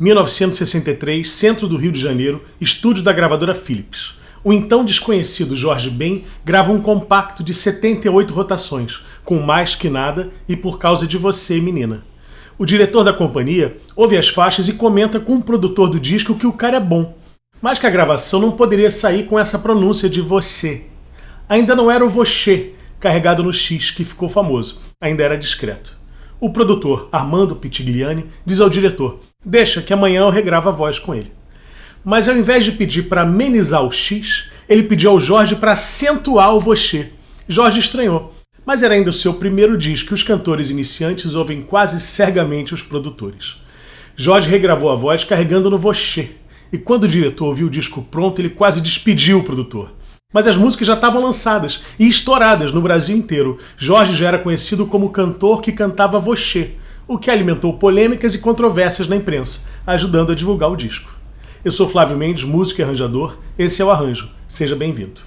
1963, centro do Rio de Janeiro, estúdio da gravadora Philips. O então desconhecido Jorge Ben grava um compacto de 78 rotações, com Mais Que Nada e Por Causa de Você, Menina. O diretor da companhia ouve as faixas e comenta com o produtor do disco que o cara é bom, mas que a gravação não poderia sair com essa pronúncia de você. Ainda não era o Voxê, carregado no X, que ficou famoso, ainda era discreto. O produtor, Armando Pitigliani, diz ao diretor: deixa que amanhã eu regravo a voz com ele. Mas ao invés de pedir para amenizar o X, ele pediu ao Jorge para acentuar o Voxê. Jorge estranhou, mas era ainda o seu primeiro disco e os cantores iniciantes ouvem quase cegamente os produtores. Jorge regravou a voz carregando no Voxê, e quando o diretor ouviu o disco pronto, ele quase despediu o produtor. Mas as músicas já estavam lançadas e estouradas no Brasil inteiro. Jorge já era conhecido como o cantor que cantava Voxê, o que alimentou polêmicas e controvérsias na imprensa, ajudando a divulgar o disco. Eu sou Flávio Mendes, músico e arranjador. Esse é o Arranjo. Seja bem-vindo.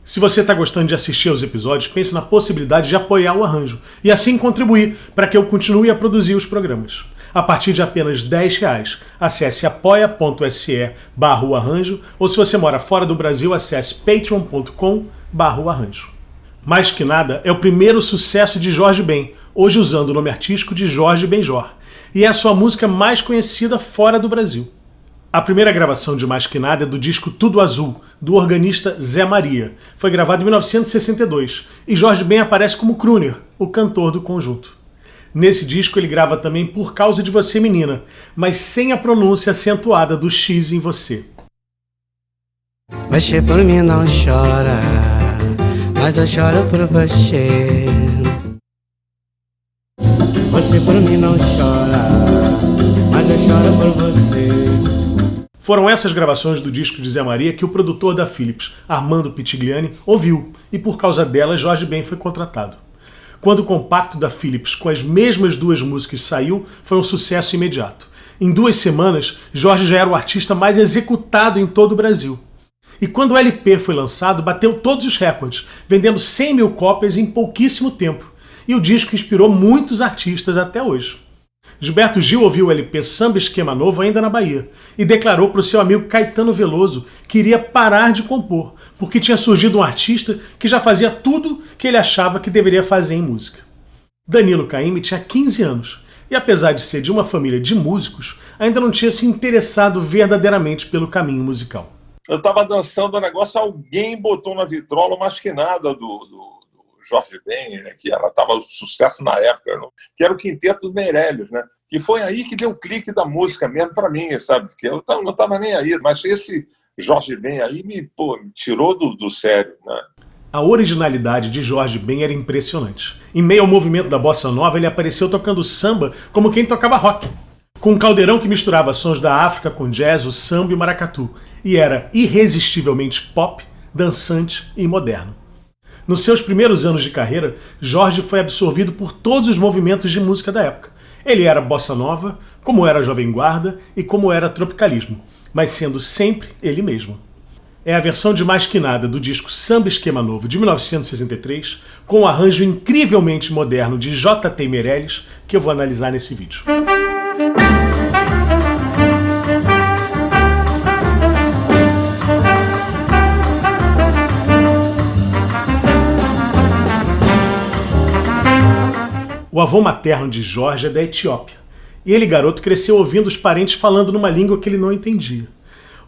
Se você está gostando de assistir aos episódios, pense na possibilidade de apoiar o Arranjo e assim contribuir para que eu continue a produzir os programas. A partir de apenas R$10, acesse apoia.se/arranjo ou se você mora fora do Brasil, acesse patreon.com/arranjo. Mais Que Nada é o primeiro sucesso de Jorge Ben, hoje usando o nome artístico de Jorge Benjor, e é a sua música mais conhecida fora do Brasil. A primeira gravação de Mais Que Nada é do disco Tudo Azul, do organista Zé Maria. Foi gravado em 1962 e Jorge Ben aparece como crooner, o cantor do conjunto. Nesse disco ele grava também Por Causa de Você, Menina, mas sem a pronúncia acentuada do X em você. Você por mim não chora, mas eu choro por você. Você por mim não chora, mas eu choro por você. Foram essas gravações do disco de Zé Maria que o produtor da Philips, Armando Pitigliani, ouviu e por causa delas Jorge Ben foi contratado. Quando o compacto da Philips com as mesmas duas músicas saiu, foi um sucesso imediato. Em 2 semanas, Jorge já era o artista mais executado em todo o Brasil. E quando o LP foi lançado, bateu todos os recordes, vendendo 100 mil cópias em pouquíssimo tempo. E o disco inspirou muitos artistas até hoje. Gilberto Gil ouviu o LP Samba Esquema Novo ainda na Bahia e declarou para o seu amigo Caetano Veloso que iria parar de compor, porque tinha surgido um artista que já fazia tudo que ele achava que deveria fazer em música. Danilo Caymmi tinha 15 anos e, apesar de ser de uma família de músicos, ainda não tinha se interessado verdadeiramente pelo caminho musical. Eu estava dançando o negócio, alguém botou na vitrola Mais Que Nada do Jorge Ben, né, que estava um sucesso na época, que era o Quinteto do Meirelles, né? E foi aí que deu o clique da música mesmo para mim, sabe? Porque eu não estava nem aí, mas esse Jorge Ben aí me tirou do sério, né? A originalidade de Jorge Ben era impressionante. Em meio ao movimento da bossa nova, ele apareceu tocando samba como quem tocava rock, com um caldeirão que misturava sons da África com jazz, o samba e o maracatu, e era irresistivelmente pop, dançante e moderno. Nos seus primeiros anos de carreira, Jorge foi absorvido por todos os movimentos de música da época. Ele era bossa nova, como era jovem guarda e como era tropicalismo, mas sendo sempre ele mesmo. É a versão de Mais Que Nada do disco Samba Esquema Novo de 1963, com um arranjo incrivelmente moderno de J.T. Meirelles, que eu vou analisar nesse vídeo. O avô materno de Jorge é da Etiópia, e ele, garoto, cresceu ouvindo os parentes falando numa língua que ele não entendia.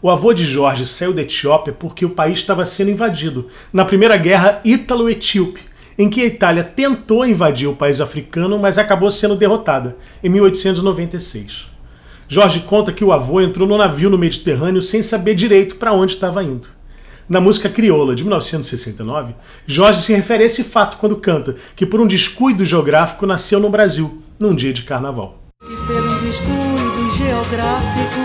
O avô de Jorge saiu da Etiópia porque o país estava sendo invadido na Primeira Guerra Ítalo-Etíope, em que a Itália tentou invadir o país africano, mas acabou sendo derrotada, em 1896. Jorge conta que o avô entrou no navio no Mediterrâneo sem saber direito para onde estava indo. Na música Crioula, de 1969, Jorge se refere a esse fato quando canta que por um descuido geográfico nasceu no Brasil, num dia de carnaval. Que pelo descuido geográfico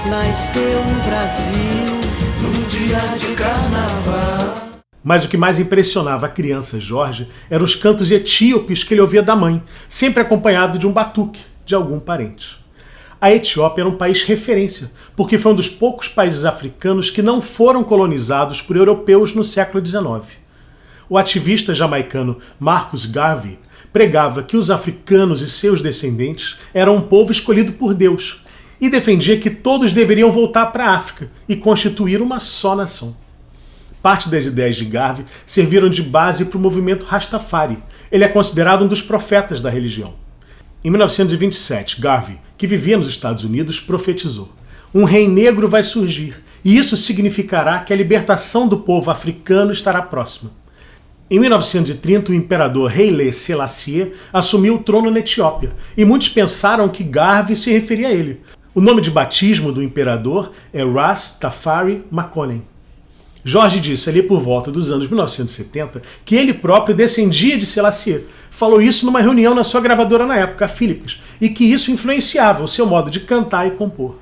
nasceu no Brasil, num dia de carnaval. Mas o que mais impressionava a criança Jorge eram os cantos etíopes que ele ouvia da mãe, sempre acompanhado de um batuque de algum parente. a Etiópia era um país referência, porque foi um dos poucos países africanos que não foram colonizados por europeus no século XIX. O ativista jamaicano Marcus Garvey pregava que os africanos e seus descendentes eram um povo escolhido por Deus e defendia que todos deveriam voltar para a África e constituir uma só nação. Parte das ideias de Garvey serviram de base para o movimento Rastafari. Ele é considerado um dos profetas da religião. Em 1927, Garvey, que vivia nos Estados Unidos, profetizou: um rei negro vai surgir, e isso significará que a libertação do povo africano estará próxima. Em 1930, o imperador Haile Selassie assumiu o trono na Etiópia, e muitos pensaram que Garvey se referia a ele. O nome de batismo do imperador é Ras Tafari Makonnen. Jorge disse ali por volta dos anos 1970 que ele próprio descendia de Selassie. Falou isso numa reunião na sua gravadora na época, a Philips, e que isso influenciava o seu modo de cantar e compor.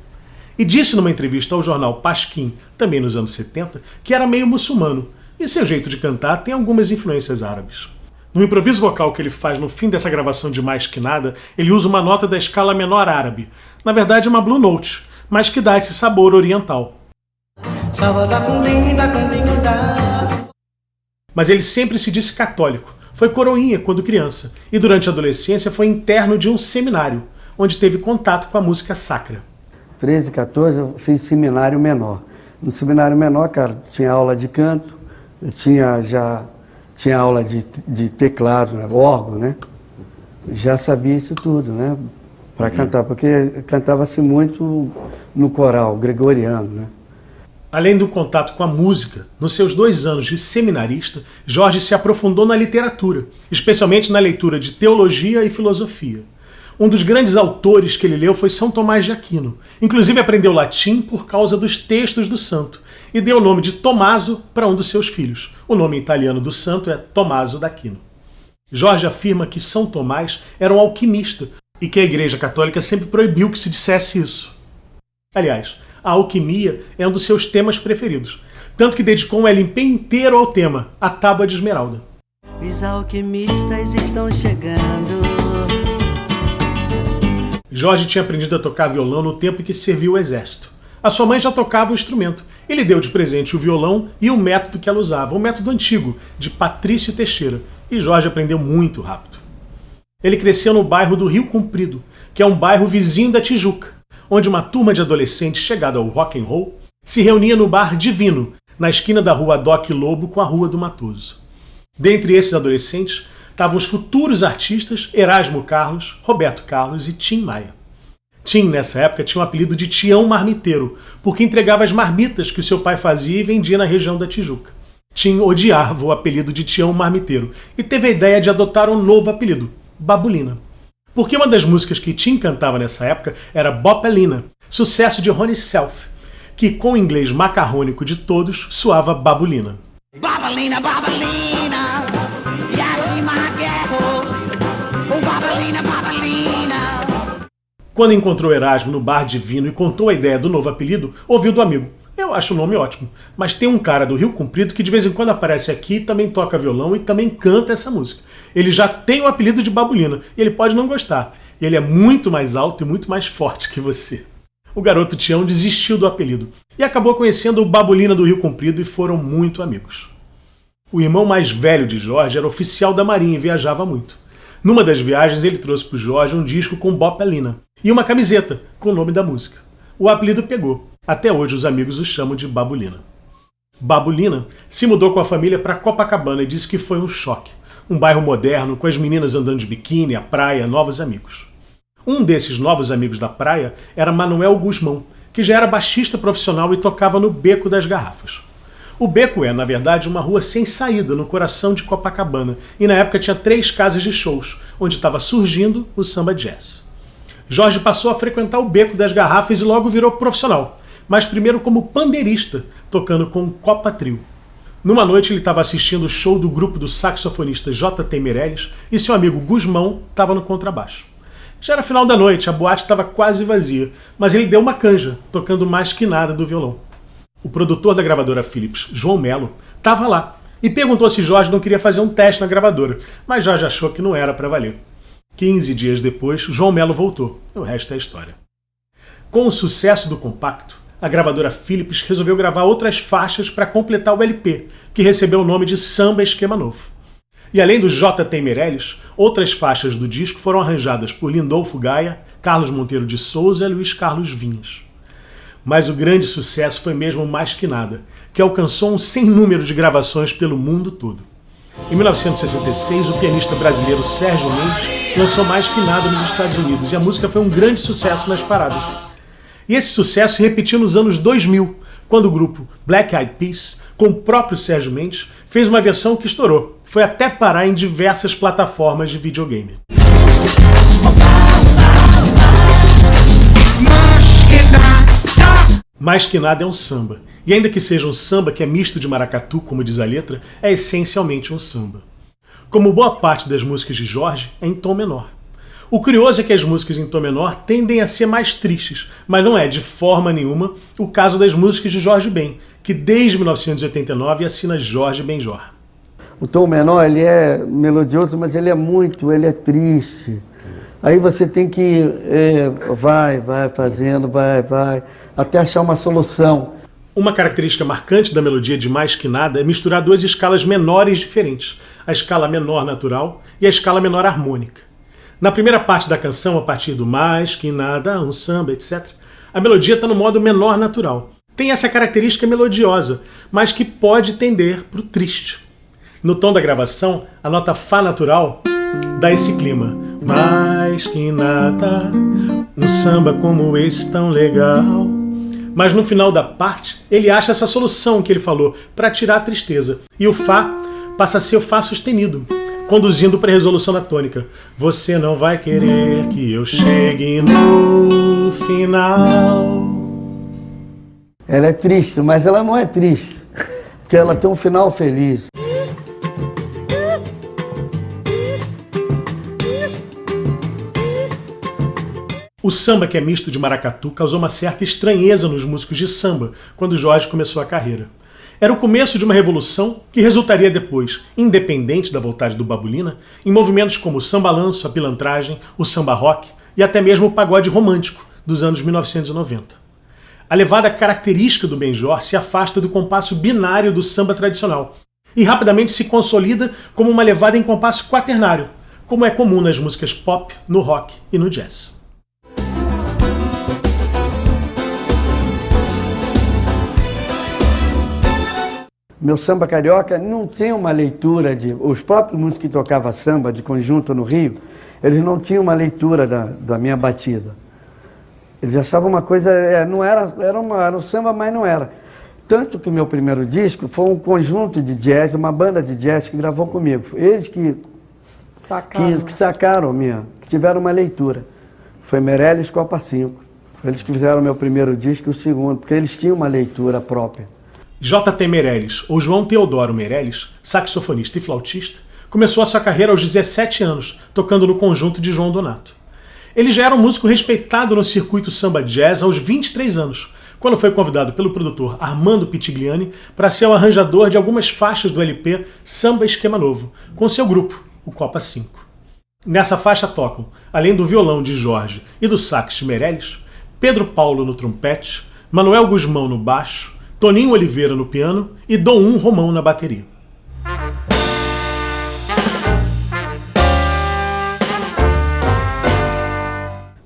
E disse numa entrevista ao jornal Pasquim, também nos anos 70, que era meio muçulmano, e seu jeito de cantar tem algumas influências árabes. No improviso vocal que ele faz no fim dessa gravação de Mais Que Nada, ele usa uma nota da escala menor árabe, na verdade uma Blue Note, mas que dá esse sabor oriental. Mas ele sempre se disse católico. Foi coroinha quando criança e durante a adolescência foi interno de um seminário, onde teve contato com a música sacra. 13, 14 eu fiz seminário menor. No seminário menor, cara, tinha aula de canto, eu tinha aula de teclado, né, órgão, né? Já sabia isso tudo, né? Para cantar, porque cantava-se muito no coral gregoriano, né? Além do contato com a música, nos seus 2 anos de seminarista, Jorge se aprofundou na literatura, especialmente na leitura de teologia e filosofia. Um dos grandes autores que ele leu foi São Tomás de Aquino. Inclusive aprendeu latim por causa dos textos do santo e deu o nome de Tommaso para um dos seus filhos. O nome italiano do santo é Tommaso d'Aquino. Jorge afirma que São Tomás era um alquimista e que a Igreja Católica sempre proibiu que se dissesse isso. Aliás, a alquimia é um dos seus temas preferidos, tanto que dedicou um LP inteiro ao tema, a Tábua de Esmeralda. Os alquimistas estão chegando. Jorge tinha aprendido a tocar violão no tempo em que serviu o exército. A sua mãe já tocava o instrumento. Ele deu de presente o violão e o método que ela usava, um método antigo, de Patrício Teixeira, e Jorge aprendeu muito rápido. Ele cresceu no bairro do Rio Comprido, que é um bairro vizinho da Tijuca, onde uma turma de adolescentes chegada ao rock and roll se reunia no bar Divino, na esquina da rua Doc Lobo com a Rua do Matoso. Dentre esses adolescentes estavam os futuros artistas Erasmo Carlos, Roberto Carlos e Tim Maia. Tim, nessa época, tinha o apelido de Tião Marmiteiro, porque entregava as marmitas que o seu pai fazia e vendia na região da Tijuca. Tim odiava o apelido de Tião Marmiteiro e teve a ideia de adotar um novo apelido, Babulina. Porque uma das músicas que Tim cantava nessa época era Bopelina, sucesso de Ronnie Self, que com o inglês macarrônico de todos soava Babulina. Babalina, babalina, yes, babalina, babalina. Quando encontrou Erasmo no bar Divino e contou a ideia do novo apelido, ouviu do amigo: eu acho o nome ótimo, mas tem um cara do Rio Comprido que de vez em quando aparece aqui e também toca violão e também canta essa música. Ele já tem o apelido de Babulina e ele pode não gostar. E ele é muito mais alto e muito mais forte que você. O garoto Tião desistiu do apelido e acabou conhecendo o Babulina do Rio Comprido e foram muito amigos. O irmão mais velho de Jorge era oficial da Marinha e viajava muito. Numa das viagens ele trouxe para o Jorge um disco com Bopelina e uma camiseta com o nome da música. O apelido pegou. Até hoje os amigos o chamam de Babulina. Babulina se mudou com a família para Copacabana e disse que foi um choque. Um bairro moderno, com as meninas andando de biquíni, a praia, novos amigos. Um desses novos amigos da praia era Manuel Guzmão, que já era baixista profissional e tocava no Beco das Garrafas. O Beco é, na verdade, uma rua sem saída no coração de Copacabana, e na época tinha 3 casas de shows, onde estava surgindo o samba jazz. Jorge passou a frequentar o Beco das Garrafas e logo virou profissional, mas primeiro como pandeirista, tocando com o Copa Trio. Numa noite ele estava assistindo o show do grupo do saxofonista J.T. Meirelles e seu amigo Guzmão estava no contrabaixo. Já era final da noite, a boate estava quase vazia, mas ele deu uma canja, tocando Mais Que Nada do violão. O produtor da gravadora Philips, João Melo, estava lá e perguntou se Jorge não queria fazer um teste na gravadora, mas Jorge achou que não era para valer. 15 dias depois, João Melo voltou. O resto é história. Com o sucesso do compacto, a gravadora Philips resolveu gravar outras faixas para completar o LP, que recebeu o nome de Samba Esquema Novo. E além do J.T. Meirelles, outras faixas do disco foram arranjadas por Lindolfo Gaia, Carlos Monteiro de Souza e Luiz Carlos Vinhas. Mas o grande sucesso foi mesmo Mais Que Nada, que alcançou um sem número de gravações pelo mundo todo. Em 1966, o pianista brasileiro Sérgio Mendes lançou Mais Que Nada nos Estados Unidos e a música foi um grande sucesso nas paradas. E esse sucesso se repetiu nos anos 2000, quando o grupo Black Eyed Peas, com o próprio Sérgio Mendes, fez uma versão que estourou. Foi até parar em diversas plataformas de videogame. Mais Que Nada é um samba. E ainda que seja um samba que é misto de maracatu, como diz a letra, é essencialmente um samba. Como boa parte das músicas de Jorge, é em tom menor. O curioso é que as músicas em tom menor tendem a ser mais tristes, mas não é de forma nenhuma o caso das músicas de Jorge Ben, que desde 1989 assina Jorge Benjor. O tom menor, ele é melodioso, mas ele é triste. Aí você tem que vai fazendo, vai, até achar uma solução. Uma característica marcante da melodia de Mais Que Nada é misturar duas escalas menores diferentes, a escala menor natural e a escala menor harmônica. Na primeira parte da canção, a partir do Mais Que Nada, um samba, etc., a melodia está no modo menor natural. Tem essa característica melodiosa, mas que pode tender para o triste. No tom da gravação, a nota Fá natural dá esse clima. Mais que nada, um samba como esse tão legal. Mas no final da parte, ele acha essa solução que ele falou para tirar a tristeza. E o Fá passa a ser o Fá sustenido, conduzindo para a resolução da tônica. Você não vai querer que eu chegue no final. Ela é triste, mas ela não é triste, porque ela tem um final feliz. O samba, que é misto de maracatu, causou uma certa estranheza nos músicos de samba quando Jorge começou a carreira. Era o começo de uma revolução que resultaria depois, independente da vontade do Babulina, em movimentos como o samba-lanço, a pilantragem, o samba-rock e até mesmo o pagode romântico dos anos 1990. A levada característica do Benjor se afasta do compasso binário do samba tradicional e rapidamente se consolida como uma levada em compasso quaternário, como é comum nas músicas pop, no rock e no jazz. Meu samba carioca não tinha uma leitura de... Os próprios músicos que tocavam samba de conjunto no Rio, eles não tinham uma leitura da minha batida. Eles achavam uma coisa... Não era um samba, mas não era. Tanto que meu primeiro disco foi um conjunto de jazz, uma banda de jazz que gravou comigo. Eles que sacaram que tiveram uma leitura. Foi Meirelles Copa 5. Eles que fizeram o meu primeiro disco e o segundo, porque eles tinham uma leitura própria. J.T. Meirelles, ou João Teodoro Meirelles, saxofonista e flautista, começou a sua carreira aos 17 anos, tocando no conjunto de João Donato. Ele já era um músico respeitado no circuito samba jazz aos 23 anos, quando foi convidado pelo produtor Armando Pitigliani para ser o arranjador de algumas faixas do LP Samba Esquema Novo, com seu grupo, o Copa 5. Nessa faixa tocam, além do violão de Jorge e do sax de Meirelles, Pedro Paulo no trompete, Manuel Guzmão no baixo, Toninho Oliveira no piano e Dom Romão na bateria.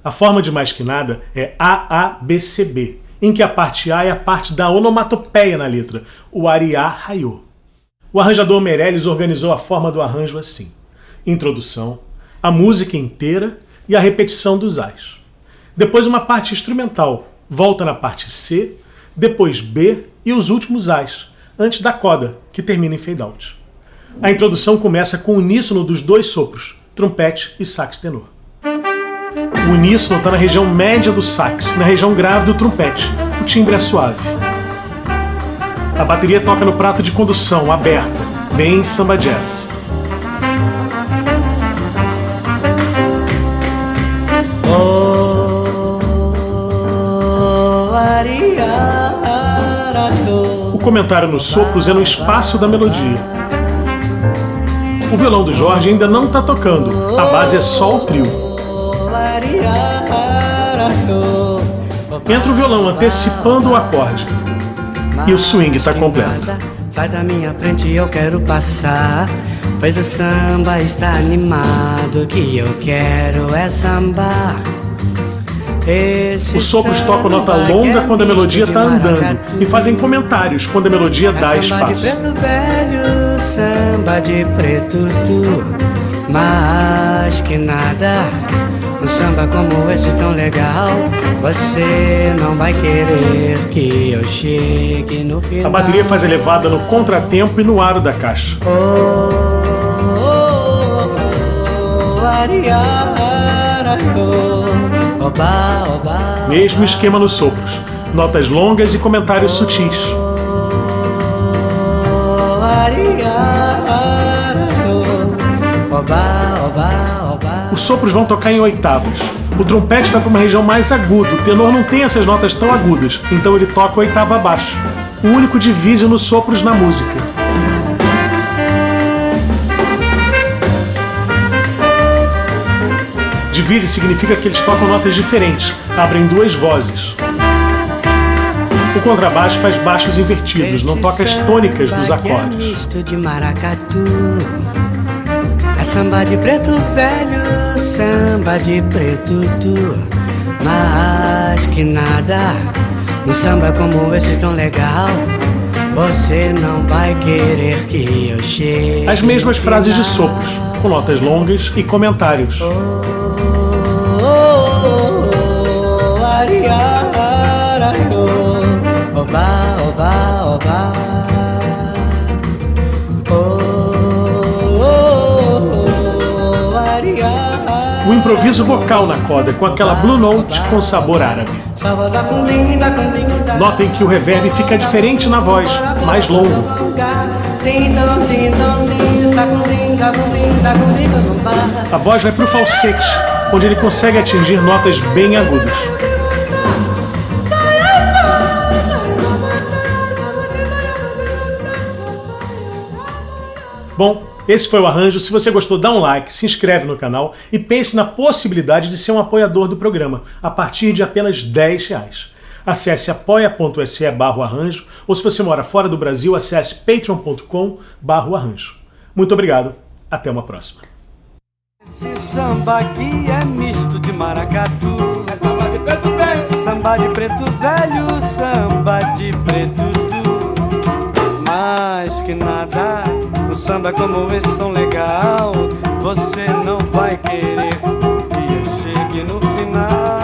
A forma de Mais Que Nada é AABCB, em que a parte A é a parte da onomatopeia na letra, o ariá raiô. O arranjador Meirelles organizou a forma do arranjo assim: introdução, a música inteira e a repetição dos ais. Depois uma parte instrumental, volta na parte C, depois B e os últimos ais, antes da coda, que termina em fade-out. A introdução começa com o uníssono dos dois sopros, trompete e sax tenor. O uníssono está na região média do sax, na região grave do trompete. O timbre é suave. A bateria toca no prato de condução, aberta, bem samba jazz. O comentário nos sopros é no espaço da melodia. O violão do Jorge ainda não está tocando, a base é só o trio. Entra o violão antecipando o acorde. E o swing está completo. Sai da minha frente, eu quero passar, pois o samba está animado, o que eu quero é sambar. Os sopros tocam nota longa quando a melodia está andando e fazem comentários quando a melodia dá espaço. Samba de preto velho, samba de preto tu, mas que nada, um samba como esse tão legal, você não vai querer que eu chegue no final. A bateria faz elevada no contratempo e no aro da caixa. Mesmo esquema nos sopros, notas longas e comentários sutis. Os sopros vão tocar em oitavas. O trompete vai para uma região mais aguda, o tenor não tem essas notas tão agudas, então ele toca a oitava abaixo. O único divísio nos sopros na música. Divise significa que eles tocam notas diferentes, abrem duas vozes. O contrabaixo faz baixos invertidos, não toca as tônicas dos acordes. É samba de preto velho, samba de preto tu, mas que nada, um samba como esse tão legal, você não vai querer que eu chegue. As mesmas frases de sopros, com notas longas e comentários. Oba, oba, oba. O improviso vocal na corda, com aquela blue note com sabor árabe. Notem que o reverb fica diferente na voz, mais longo. A voz vai para o falsete, onde ele consegue atingir notas bem agudas. Bom, esse foi o arranjo. Se você gostou, dá um like, se inscreve no canal e pense na possibilidade de ser um apoiador do programa a partir de apenas R$10. Acesse apoia.se/arranjo ou se você mora fora do Brasil, acesse patreon.com/arranjo. Muito obrigado, até uma próxima. Esse samba aqui é misto de maracatu, é samba de preto velho, samba de preto velho, samba de preto tu, mais que nada, um samba como esse tão legal, você não vai querer que eu chegue no final.